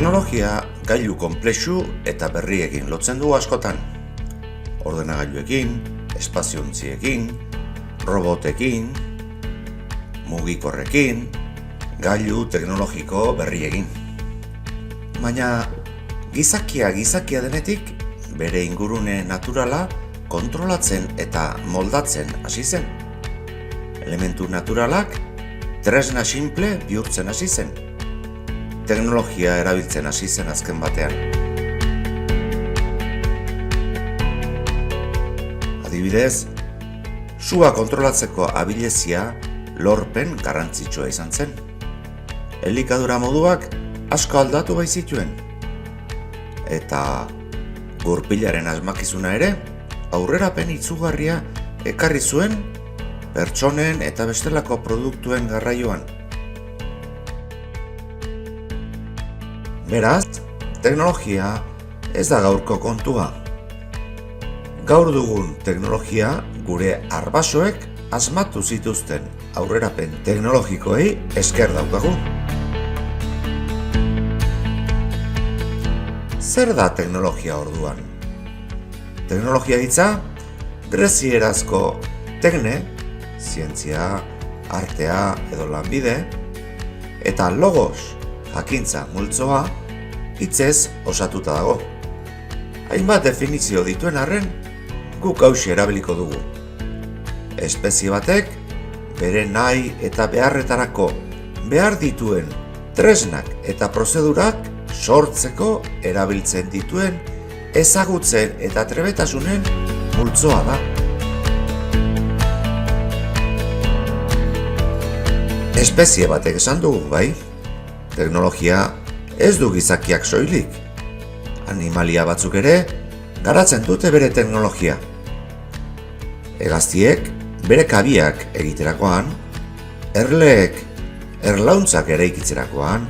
Teknologia gailu konplexu eta berriekin lotzen du askotan. Ordenagailuekin, espaziontziekin, robotekin, mugikorrekin, gailu teknologiko berriekin. Baina gizakia denetik bere ingurune naturala kontrolatzen eta moldatzen hasi zen. Elementu naturalak tresna simple bihurtzen hasi zen. Teknologia erabiltzen hasi zen azken batean. Adibidez, sua kontrolatzeko abilezia lorpen garrantzitsua izan zen. Elikadura moduak asko aldatu baitzituen. Eta gurpilaren asmakizuna ere aurrerapen itzugarria ekarri zuen pertsonen eta bestelako produktuen garraioan. Beraz, teknologia ez da gaurko kontua. Gaur dugun teknologia gure arbasoek asmatu zituzten aurrerapen teknologikoei esker daukagu. Zer da teknologia orduan? Teknologia hitza grezierazko tekne, zientzia, artea edo lanbide, eta logos, jakintza multzoa, hitzez osatuta dago. Hainbat definizio dituen arren, guk hauxe erabiliko dugu. Espezie batek bere nahi eta beharretarako behar dituen tresnak eta prozedurak sortzeko erabiltzen dituen ezagutzen eta trebetasunen multzoa da. Espezie batek esan dugu, bai? Teknologia ez du gizakiak soilik. Animalia batzuk ere garatzen dute bere teknologia. Hegaztiek bere kabiak egiterakoan, erleek erlauntzak eraikitzerakoan,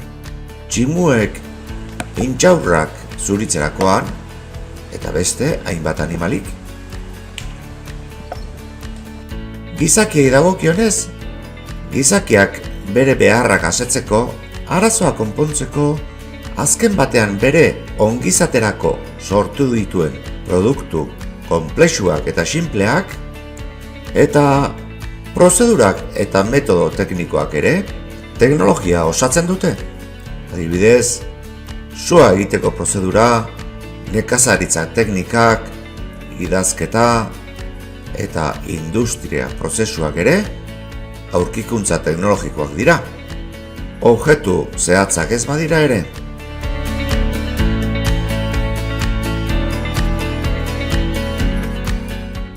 tximuek intxaurrak zuritzerakoan, eta beste hainbat animalik. Gizakiei dagokionez, gizakiak bere beharrak asetzeko, arazoa konpontzeko, azken batean bere ongizaterako sortu dituen produktu konplexuak eta sinpleak, eta prozedurak eta metodo teknikoak ere teknologia osatzen dute. Adibidez, sua egiteko prozedura, nekazaritza teknikak, idazketa eta industria prozesuak ere aurkikuntza teknologikoak dira. Objektu zehatzak ez badira ere,